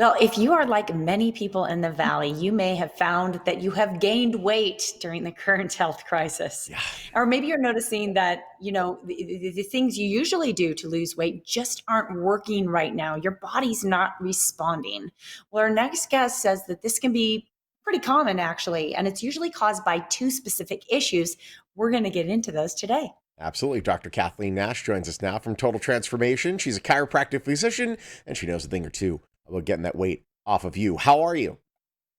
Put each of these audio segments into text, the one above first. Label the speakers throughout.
Speaker 1: Well, if you are like many people in the valley, you may have found that you have gained weight during the current health crisis.
Speaker 2: Yeah.
Speaker 1: Or maybe you're noticing that, the things you usually do to lose weight just aren't working right now. Your body's not responding. Well, our next guest says that this can be pretty common, actually, and it's usually caused by two specific issues. We're going to get into those today.
Speaker 2: Absolutely. Dr. Kathleen Nash joins us now from Total Transformation. She's a chiropractic physician, and she knows a thing or two about getting that weight off of you. How are you?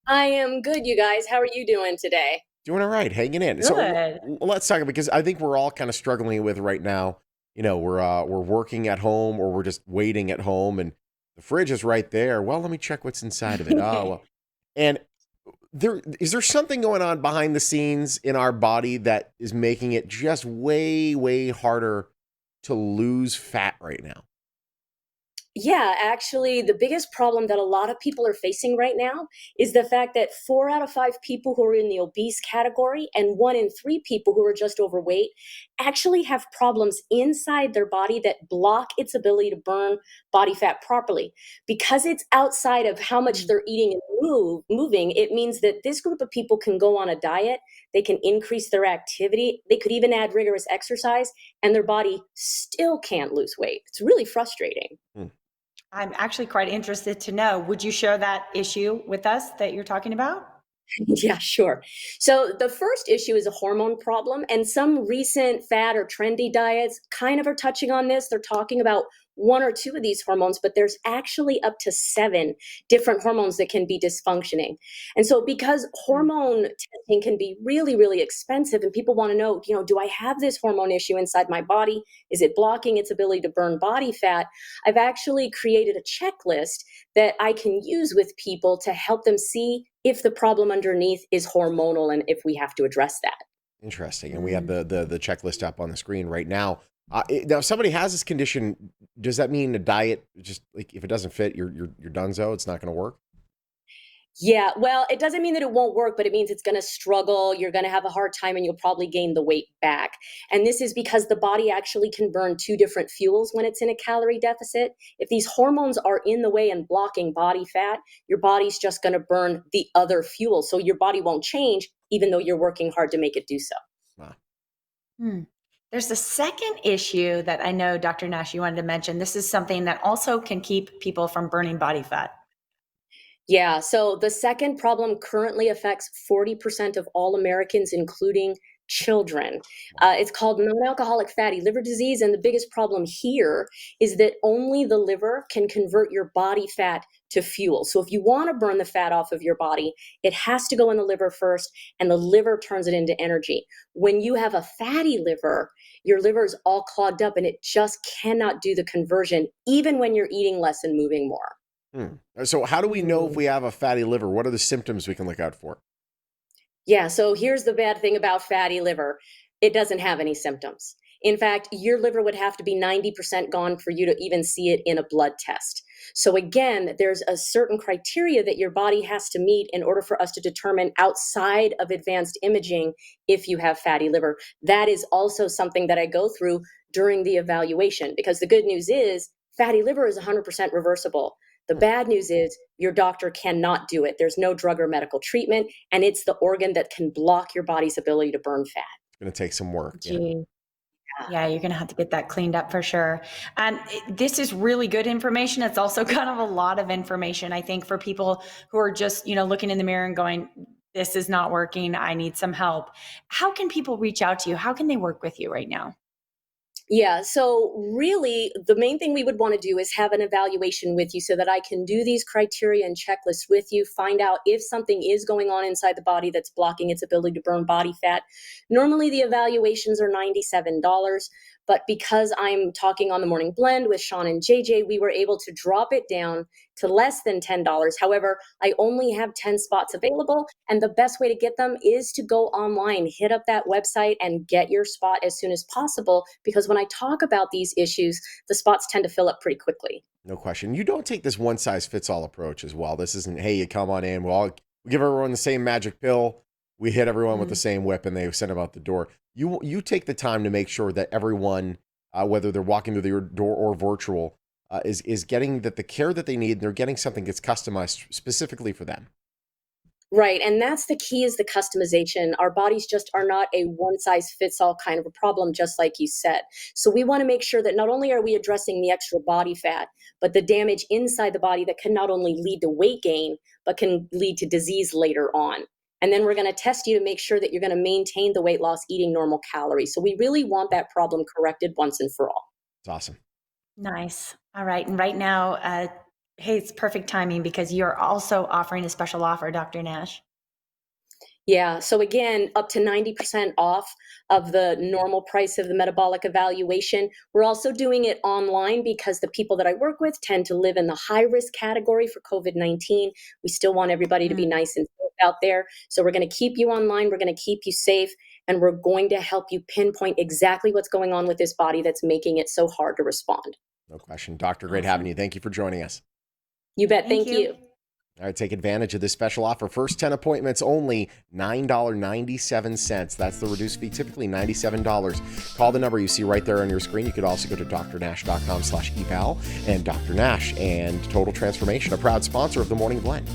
Speaker 3: I am good, you guys. How are you doing today?
Speaker 2: Doing all right, hanging in. So
Speaker 1: Good.
Speaker 2: let's talk, because I think we're all kind of struggling with right now. We're working at home, or we're just waiting at home, and the fridge is right there. Well, let me check what's inside of it. Oh, well. And there something going on behind the scenes in our body that is making it just way, way harder to lose fat right now?
Speaker 3: Yeah, actually, the biggest problem that a lot of people are facing right now is the fact that 4 out of 5 people who are in the obese category and 1 in 3 people who are just overweight actually have problems inside their body that block its ability to burn body fat properly. Because it's outside of how much they're eating and moving, it means that this group of people can go on a diet, they can increase their activity, they could even add rigorous exercise, and their body still can't lose weight. It's really frustrating.
Speaker 2: Hmm.
Speaker 1: I'm actually quite interested to know. Would you share that issue with us that you're talking about?
Speaker 3: Yeah, sure. So the first issue is a hormone problem, and some recent fad or trendy diets kind of are touching on this. They're talking about 1 or 2 of these hormones, but there's actually up to 7 different hormones that can be dysfunctioning. And so, because
Speaker 1: Mm.
Speaker 3: hormone testing can be really, really expensive, and people want to know, do I have this hormone issue inside my body? Is it blocking its ability to burn body fat? I've actually created a checklist that I can use with people to help them see if the problem underneath is hormonal and if we have to address that.
Speaker 2: Interesting. And we have
Speaker 1: Mm.
Speaker 2: the checklist up on the screen right now. Now, if somebody has this condition, does that mean a diet just, like, if it doesn't fit, you're donezo? It's not going to work.
Speaker 3: Yeah, well, it doesn't mean that it won't work, but it means it's going to struggle. You're going to have a hard time and you'll probably gain the weight back. And this is because the body actually can burn 2 different fuels when it's in a calorie deficit. If these hormones are in the way and blocking body fat, your body's just going to burn the other fuel. So your body won't change, even though you're working hard to make it do so.
Speaker 2: Ah,
Speaker 1: Hmm. There's a second issue that I know, Dr. Nash, you wanted to mention. This is something that also can keep people from burning body fat.
Speaker 3: Yeah, so the second problem currently affects 40% of all Americans, including children. It's called non alcoholic fatty liver disease. And the biggest problem here is that only the liver can convert your body fat to fuel. So if you want to burn the fat off of your body, it has to go in the liver first, and the liver turns it into energy. When you have a fatty liver, your liver is all clogged up and it just cannot do the conversion, even when you're eating less and moving more.
Speaker 2: hmm. So how do we know if
Speaker 1: Mm.
Speaker 2: we have a fatty liver? What are the symptoms we can look out for?
Speaker 3: Yeah, so here's the bad thing about fatty liver. It doesn't have any symptoms. In fact, your liver would have to be 90% gone for you to even see it in a blood test. So again, there's a certain criteria that your body has to meet in order for us to determine outside of advanced imaging if you have fatty liver. That is also something that I go through during the evaluation, because the good news is fatty liver is 100% reversible. The
Speaker 2: Hmm.
Speaker 3: bad news is your doctor cannot do it. There's no drug or medical treatment, and it's the organ that can block your body's ability to burn fat.
Speaker 2: It's going to take some work. Yeah.
Speaker 1: Gee. Yeah, you're gonna have to get that cleaned up for sure. And this is really good information. It's also kind of a lot of information, I think, for people who are just, looking in the mirror and going, this is not working. I need some help. How can people reach out to you? How can they work with you right now?
Speaker 3: Yeah, so really, the main thing we would want to do is have an evaluation with you so that I can do these criteria and checklists with you, find out if something is going on inside the body that's blocking its ability to burn body fat. Normally, the evaluations are $97, but because I'm talking on the morning blend with Sean and JJ, we were able to drop it down to less than $10. However, I only have 10 spots available, and the best way to get them is to go online, hit up that website, and get your spot as soon as possible. Because when I talk about these issues, the spots tend to fill up pretty quickly.
Speaker 2: No question. You don't take this one size fits all approach as well. This isn't, hey, you come on in, we give everyone the same magic pill, we hit everyone with the
Speaker 1: Mm.
Speaker 2: same whip, and they send them out the door. You take the time to make sure that everyone, whether they're walking through your door or virtual, is getting the care that they need, and they're getting something that's customized specifically for them.
Speaker 3: Right. And that's the key, is the customization. Our bodies just are not a one size fits all kind of a problem, just like you said. So we want to make sure that not only are we addressing the extra body fat, but the damage inside the body that can not only lead to weight gain, but can lead to disease later on. And then we're going to test you to make sure that you're going to maintain the weight loss eating normal calories. So we really want that problem corrected once and for all.
Speaker 2: It's awesome.
Speaker 1: Nice. All right. And right now, hey, it's perfect timing because you're also offering a special offer, Dr. Nash.
Speaker 3: Yeah. So again, up to 90% off of the normal price of the metabolic evaluation. We're also doing it online because the people that I work with tend to live in the high risk category for COVID-19. We still want everybody to be nice and safe out there. So we're going to keep you online. We're going to keep you safe. And we're going to help you pinpoint exactly what's going on with this body that's making it so hard to respond.
Speaker 2: No question. Doctor, great having you. Thank you for joining us.
Speaker 3: You bet. Thank you.
Speaker 2: All right, take advantage of this special offer. First 10 appointments only, $9.97. That's the reduced fee, typically $97. Call the number you see right there on your screen. You could also go to drnash.com/eval, and Dr. Nash and Total Transformation, a proud sponsor of the Morning Blend.